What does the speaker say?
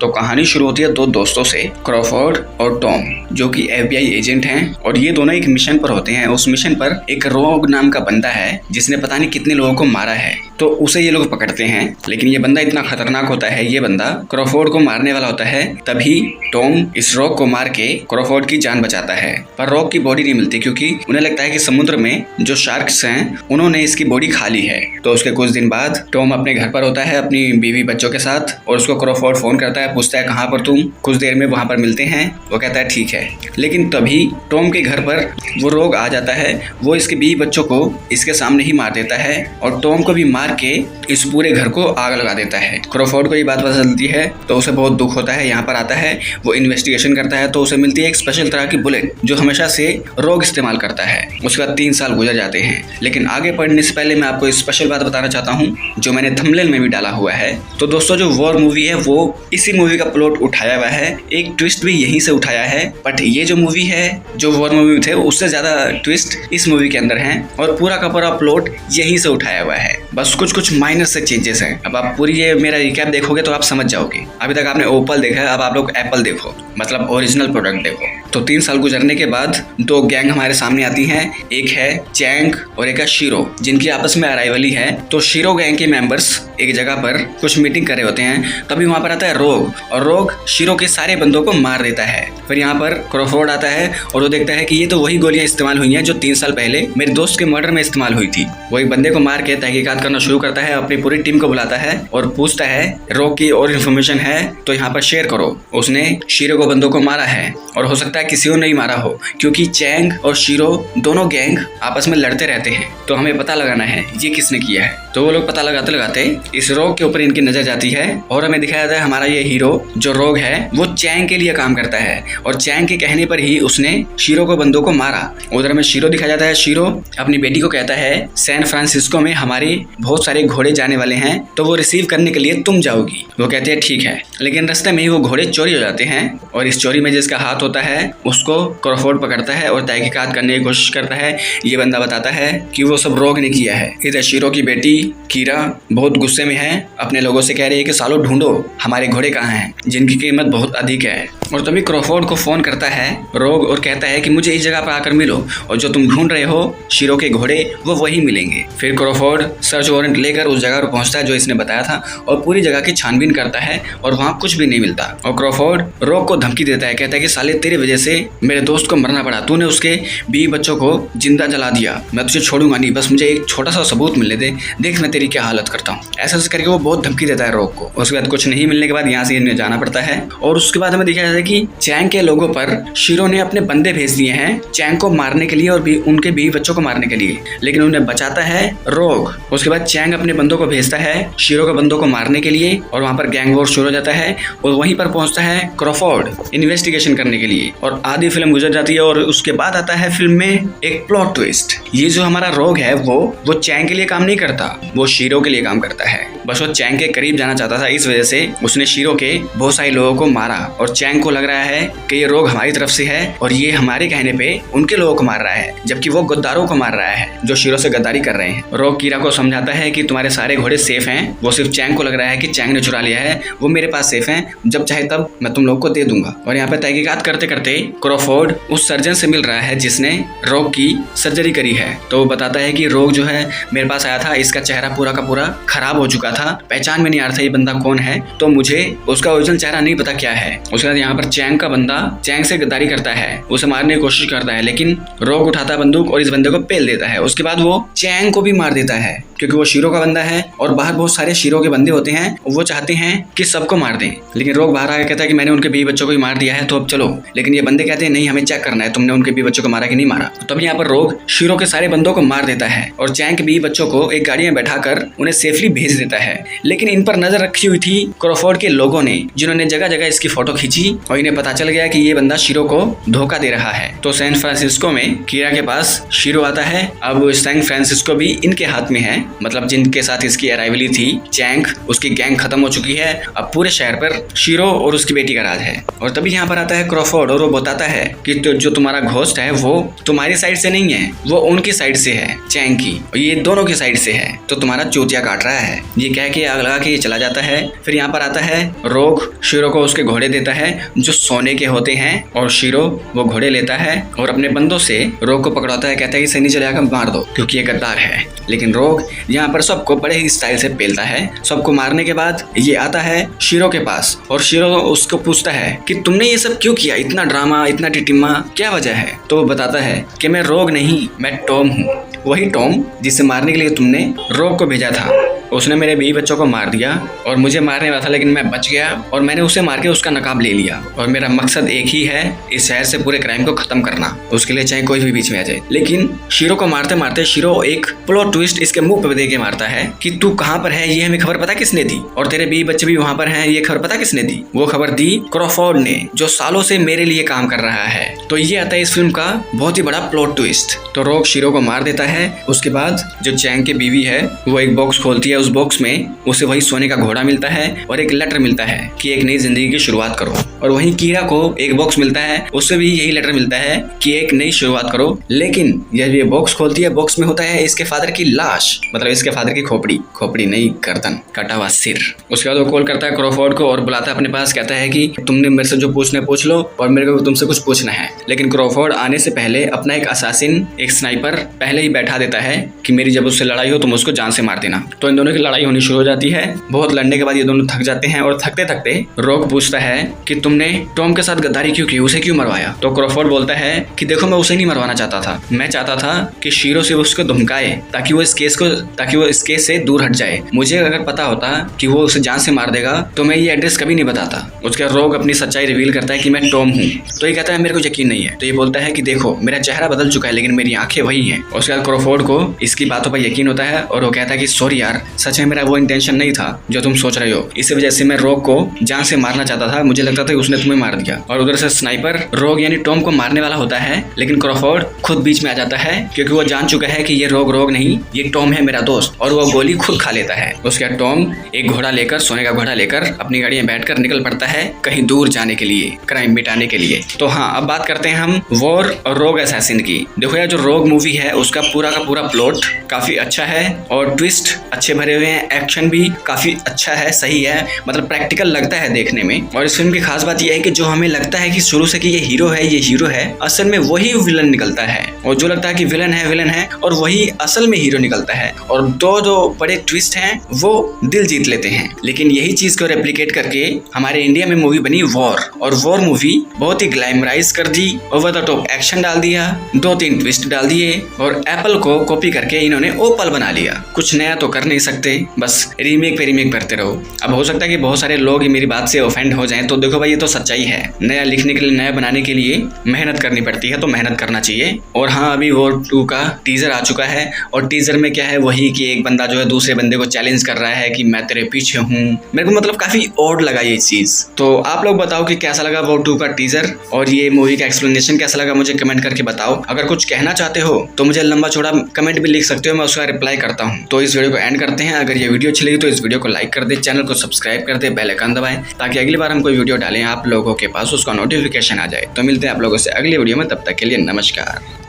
तो कहानी शुरू होती है दो दोस्तों से, क्रॉफोर्ड और टॉम, जो कि FBI एजेंट हैं और ये दोनों एक मिशन पर होते हैं। उस मिशन पर एक रोग नाम का बंदा है जिसने पता नहीं कितने लोगों को मारा है, तो उसे ये लोग पकड़ते हैं। लेकिन ये बंदा इतना खतरनाक होता है, ये बंदा क्रॉफोर्ड को मारने वाला होता है। तभी टॉम इस रॉक को मार के क्रॉफोर्ड की जान बचाता है, पर रॉक की बॉडी नहीं मिलती क्योंकि उन्हें लगता है कि समुद्र में जो शार्क्स हैं उन्होंने इसकी बॉडी खा ली है। तो उसके कुछ दिन बाद टॉम अपने घर पर होता है अपनी बीवी बच्चों के साथ, और उसको क्रॉफोर्ड फोन करता है, पूछता है कहाँ पर तुम, कुछ देर में वहां पर मिलते हैं। वो कहता है ठीक है। लेकिन तभी टॉम के घर पर वो रोग आ जाता है, वो इसके बीवी बच्चों को इसके सामने ही मार देता है और टॉम को भी मार के इस पूरे घर को आग लगा देता है। क्रॉफोर्ड को ये बात पता चलती है तो उसे बहुत दुख होता है। यहाँ पर आता है, वो इन्वेस्टिगेशन करता है तो उसे मिलती है एक स्पेशल तरह की बुलेट जो हमेशा से रोग इस्तेमाल करता है। उसके बाद 3 साल गुजर जाते हैं। लेकिन आगे बढ़ने से पहले मैं आपको एक स्पेशल बात बताना चाहता हूँ जो मैंने थंबनेल में भी डाला हुआ है। तो दोस्तों, जो वॉर मूवी है वो इसी मूवी का प्लॉट उठाया हुआ है, एक ट्विस्ट भी यहीं से उठाया है। बट ये जो मूवी है, जो वॉर मूवी थे, उससे ज्यादा ट्विस्ट इस मूवी के अंदर है और पूरा का पूरा प्लॉट यहीं से उठाया हुआ है। बस कुछ माइनर से चेंजेस हैं। अब आप पूरी ये मेरा रिकैप देखोगे तो आप समझ जाओगे। अभी तक आपने ओपल देखा है, अब आप लोग एप्पल देखो, मतलब ओरिजिनल प्रोडक्ट देखो। तो 3 साल गुजरने के बाद 2 गैंग हमारे सामने आती हैं, एक है चैंग और एक है शीरो, जिनकी आपस में अराइवली है। तो शीरो गैंग के मेंबर्स एक जगह पर कुछ मीटिंग कर रहे होते हैं, तभी वहां पर आता है रोग, और रोग शीरो के सारे बंदों को मार देता है। फिर यहाँ पर क्रॉफोर्ड आता है और वो देखता है कि ये तो वही गोलियां इस्तेमाल हुई हैं जो 3 साल पहले मेरे दोस्त के मर्डर में इस्तेमाल हुई थी। वो एक बंदे को मार के तहकीकात करना शुरू करता है, अपनी पूरी टीम को बुलाता है और पूछता है रोग की और इन्फॉर्मेशन है तो यहाँ पर शेयर करो। उसने शीरो को बंदों को मारा है और हो सकता है किसी और नहीं मारा हो, क्योंकि चैंग और शीरो दोनों गैंग आपस में लड़ते रहते हैं। तो हमें पता लगाना है ये किसने किया है। तो वो लोग पता लगाते लगाते इस रोग के ऊपर इनकी नजर जाती है और हमें दिखाया जाता है हमारा ये हीरो जो रोग है वो चैंग के लिए काम करता है और चैंग के कहने पर ही उसने शीरो को बंदों को मारा। उधर में शीरो दिखाया जाता है। शीरो अपनी बेटी को कहता है सैन फ्रांसिस्को में हमारे बहुत सारे घोड़े जाने वाले हैं, तो वो रिसीव करने के लिए तुम जाओगी। वो कहते हैं ठीक है। लेकिन रास्ते में ही वो घोड़े चोरी हो जाते हैं और इस चोरी में जिसका हाथ होता है उसको क्रॉफोर्ड पकड़ता है और तहकीकात करने की कोशिश करता है। ये बंदा बताता है कि वो सब रोग ने किया है। इधर शीरो की बेटी कीरा बहुत गुस्से में है, अपने लोगों से कह रही है कि सालों ढूंढो हमारे घोड़े कहाँ हैं जिनकी कीमत बहुत अधिक है। और तभी क्रॉफोर्ड को फोन करता है रोग और कहता है कि मुझे इस जगह पर आकर मिलो और जो तुम ढूंढ रहे हो शीरो के घोड़े वो वही मिलेंगे। फिर क्रॉफोर्ड सर्च वारंट लेकर उस जगह पर पहुंचता है जो इसने बताया था और पूरी जगह की छानबीन करता है और वहाँ कुछ भी नहीं मिलता। और क्रॉफोर्ड रोग को धमकी देता है, कहता है कि साले तेरे वजह से मेरे दोस्त को मरना पड़ा, तूने उसके बीवी बच्चों को जिंदा जला दिया, मैं तुझे छोड़ूंगा नहीं, बस मुझे एक छोटा सा सबूत मिलने दे, देख मैं तेरी क्या हालत करता हूँ। ऐसा करके वो बहुत धमकी देता है रोग को। उसके बाद कुछ नहीं मिलने के बाद यहाँ से इन्हें जाना पड़ता है और उसके बाद हमें दिखाया जाता है कि चैंग के लोगों पर शीरो ने अपने बंदे भेज दिए हैं चैंग को मारने के लिए और भी उनके बीवी बच्चों को मारने के लिए, लेकिन उन्हें बचाता है रोग। उसके बाद चैंग अपने बंदों को भेजता है शीरो के बंदों को मारने के लिए और वहां पर गैंग वॉर शुरू हो जाता है और वहीं पर पहुंचता है क्रॉफोर्ड इन्वेस्टिगेशन करने के लिए और आधी फिल्म गुजर जाती है। और उसके बाद आता है फिल्म में एक प्लॉट ट्विस्ट। ये जो हमारा रोग है वो चैंग के लिए काम नहीं करता, वो शीरो के लिए काम करता है। बस वो चैंग के करीब जाना चाहता था, इस वजह से उसने शीरो के बहुत सारे लोगों को मारा और चैंग को लग रहा है कि ये रोग हमारी तरफ से है और ये हमारे कहने पे उनके लोगों को मार रहा है, जबकि वो गद्दारों को मार रहा है जो शीरो से गद्दारी कर रहे हैं। रोग कीरा को समझाता है कि तुम्हारे सारे घोड़े सेफ हैं, वो सिर्फ चैंग को लग रहा है कि चैंग ने चुरा लिया है, वो मेरे पास सेफ हैं, जब चाहे तब मैं तुम लोग को दे दूंगा। और यहाँ पे तहकीकात करते करते क्रॉफोर्ड उस सर्जन से मिल रहा है जिसने रोग की सर्जरी करी है। तो वो बताता है कि रोग जो है मेरे पास आया था, इसका चेहरा पूरा का पूरा खराब हो चुका था, पहचान में नहीं आ रहा था ये बंदा कौन है, तो मुझे उसका ओरिजिनल चेहरा नहीं पता क्या है। उसके बाद यहाँ पर चैंग का बंदा चैंग से गद्दारी करता है, उसे मारने की कोशिश करता है, लेकिन रोग उठाता बंदूक और इस बंदे को पेल देता है। उसके बाद वो चैंग को भी मार देता है क्योंकि वो शीरो का बंदा है और बाहर बहुत सारे शीरो के बंदे होते हैं, वो चाहते हैं कि सबको मार दें। लेकिन रोग बाहर आकर कहता है कि मैंने उनके बीवी बच्चों को भी मार दिया है, तो अब चलो। लेकिन ये बंदे कहते हैं नहीं, हमें चेक करना है तुमने उनके बीवी बच्चों को मारा कि नहीं मारा। तब यहाँ पर रोग शीरो के सारे बंदों को मार देता है और चैंग के बीवी बच्चों को एक गाड़ी में बैठाकर उन्हें सेफली भेज देता है। लेकिन इन पर नजर रखी हुई थी क्रॉफोर्ड के लोगों ने, जिन्होंने जगह जगह इसकी फोटो खींची और इन्हें पता चल गया कि ये बंदा शीरो को धोखा दे रहा है। तो सैन फ्रांसिस्को में कीरा के पास शीरो आता है। अब सैन फ्रांसिस्को भी इनके हाथ में है मतलब जिनके साथ इसकी अराइवली थी चैंग, उसकी गैंग खत्म हो चुकी है। अब पूरे शहर पर शीरो और उसकी बेटी का राज है। और तभी यहाँ पर आता है क्रॉफोर्ड और वो बताता है कि जो तुम्हारा घोस्ट है वो तुम्हारी साइड से नहीं है, वो उनकी साइड से है, चैंग की, और ये दोनों की साइड से है, तो तुम्हारा चूतिया काट रहा है। ये कह के आग लगा के ये चला जाता है। फिर यहाँ पर आता है रोग, शीरो को उसके घोड़े देता है जो सोने के होते हैं, और शीरो वो घोड़े लेता है और अपने बंदों से रोग को पकड़ाता है। कहता है कि सही नहीं चलेगा, मार दो, क्योंकि ये गद्दार है। लेकिन रोग यहाँ पर सबको बड़े ही स्टाइल से पेलता है। सबको मारने के बाद ये आता है शीरो के पास और शीरो उसको पूछता है कि तुमने ये सब क्यों किया, इतना ड्रामा, इतना टिटिम्मा, क्या वजह है? तो वो बताता है कि मैं रोग नहीं, मैं टॉम हूँ, वही टॉम जिसे मारने के लिए तुमने रोग को भेजा था। उसने मेरे बीवी बच्चों को मार दिया और मुझे मारने वाला था, लेकिन मैं बच गया और मैंने उसे मार के उसका नकाब ले लिया। और मेरा मकसद एक ही है, इस शहर से पूरे क्राइम को खत्म करना, उसके लिए चाहे कोई भी बीच में आ जाए। लेकिन शीरो को मारते मारते शीरो एक प्लॉट ट्विस्ट इसके मुंह पे दे के मारता है कि तू कहाँ पर है, ये हमें खबर पता किसने दी, और तेरे बीवी बच्चे भी वहाँ पर हैं, ये खबर पता किसने दी? वो खबर दी क्रॉफोर्ड ने, जो सालों से मेरे लिए काम कर रहा है। तो ये आता है इस फिल्म का बहुत ही बड़ा प्लॉट ट्विस्ट। तो रोग शीरो को मार देता है। उसके बाद जो चैंग की बीवी है वो एक बॉक्स खोलती है। उस बॉक्स में उसे वही सोने का घोड़ा मिलता है और एक लेटर मिलता है कि एक नई जिंदगी की शुरुआत करो। और वहीं कीरा को एक बॉक्स मिलता है, उससे भी यही लेटर मिलता है कि एक नई शुरुआत करो। लेकिन जब ये बॉक्स खोलती है, बॉक्स में होता है इसके फादर की लाश, मतलब इसके फादर की खोपड़ी नहीं, गर्दन, कटा हुआ सिर। उसके बाद वो कॉल करता है क्रॉफोर्ड को और बुलाता है अपने पास। कहता है कि तुमने मेरे से जो पूछना पूछ लो और मेरे को तुमसे कुछ पूछना है। लेकिन क्रॉफोर्ड आने से पहले अपना एक असासिन, एक स्नाइपर पहले ही बैठा देता है कि मेरी जब उससे लड़ाई हो तुम उसको जान से मार देना। तो इन दोनों की लड़ाई होनी शुरू हो जाती है। बहुत लड़ने के बाद ये दोनों थक जाते हैं और थकते थकते रोग पूछता है कि तुमने टॉम के साथ गद्दारी क्यों की, उसे क्यों मरवाया? तो क्रॉफोर्ड बोलता है कि देखो, मैं उसे नहीं मरवाना चाहता था, मैं चाहता था कि शीरो से उसको धमकाए ताकि वो इस केस से दूर हट जाए। मुझे अगर पता होता कि वो उसे जान से मार देगा तो मैं ये एड्रेस कभी नहीं बताता। उसके रोग अपनी सच्चाई रिवील करता है कि मैं टॉम हूँ। तो ये कहता है मेरे को यकीन नहीं है। तो ये बोलता है कि देखो, मेरा चेहरा बदल चुका है लेकिन मेरी आंखें वही हैं। उसके बाद क्रॉफोर्ड को इसकी बातों पर यकीन होता है और वो कहता है कि सॉरी यार, सच में मेरा वो इंटेंशन नहीं था जो तुम सोच रहे हो। इसी वजह से मैं रोग को जान से मारना चाहता था, मुझे लगता था उसने तुम्हें मार दिया। और उधर से स्नाइपर रोग यानी टॉम को मारने वाला होता है, लेकिन क्रॉफोर्ड खुद बीच में आ जाता है क्योंकि वो जान चुका है कि ये रोग नहीं, ये टॉम है मेरा दोस्त, और वो गोली खुद खा लेता है। उसके बाद टॉम एक घोड़ा लेकर, सोने का घोड़ा लेकर अपनी गाड़ी में बैठकर निकल पड़ता है कहीं दूर जाने के लिए, क्राइम मिटाने के लिए। तो हाँ, अब बात करते हैं हम वॉर और रोग असैसिन की। देखो यार, जो रोग मूवी है उसका पूरा का पूरा प्लॉट काफी अच्छा है और ट्विस्ट अच्छे भरे हुए हैं, एक्शन भी काफी अच्छा है, सही है, मतलब प्रैक्टिकल लगता है देखने में। और इस फिल्म की खास बात यह है कि जो हमें लगता है कि शुरू से कि ये हीरो है, असल में वही विलन निकलता है, और जो लगता है कि विलन है और वही असल में हीरो निकलता है। और दो जो बड़े ट्विस्ट हैं वो दिल जीत लेते हैं। लेकिन यही चीज को रेप्लिकेट करके हमारे इंडिया में मूवी बनी वॉर, और वॉर मूवी बहुत ही ग्लैमराइज कर दी, ओवर द टॉप एक्शन डाल दिया, 2-3 ट्विस्ट डाल दिए, और एप्पल को कॉपी करके इन्होंने ओपल बना लिया। कुछ नया तो कर नहीं सकते, बस रीमेक पे रीमेक करते रहो। अब हो सकता है कि बहुत सारे लोग मेरी बात से ऑफेंड हो जाएं, तो देखो भाई, ये तो सच्चाई है। नया लिखने के लिए, नया बनाने के लिए मेहनत करनी पड़ती है, तो मेहनत करना चाहिए। और हाँ, अभी वॉर 2 का टीजर आ चुका है, और टीजर में क्या है, वही कि एक बंदा जो है दूसरे बंदे को चैलेंज कर रहा है कि मैं तेरे पीछे हूँ। मेरे को मतलब काफी ऑड लगा ये चीज। तो आप लोग बताओ कि कैसा लगा वॉर 2 का टीजर, और ये मूवी का एक्सप्लेनेशन कैसा लगा, मुझे कमेंट करके बताओ। अगर कुछ कहना चाहते हो तो मुझे लंबा चौड़ा कमेंट भी लिख सकते हो, मैं उसका रिप्लाई करता हूँ। तो इस वीडियो को एंड करते हैं। अगर ये वीडियो अच्छी लगी तो इस वीडियो को लाइक कर दे, चैनल को सब्सक्राइब कर दे, बेल आइकन दबाएं, ताकि अगली बार हम कोई वीडियो डालें आप लोगों के पास उसका नोटिफिकेशन आ जाए। तो मिलते हैं आप लोगों से अगली वीडियो में, तब तक के लिए नमस्कार।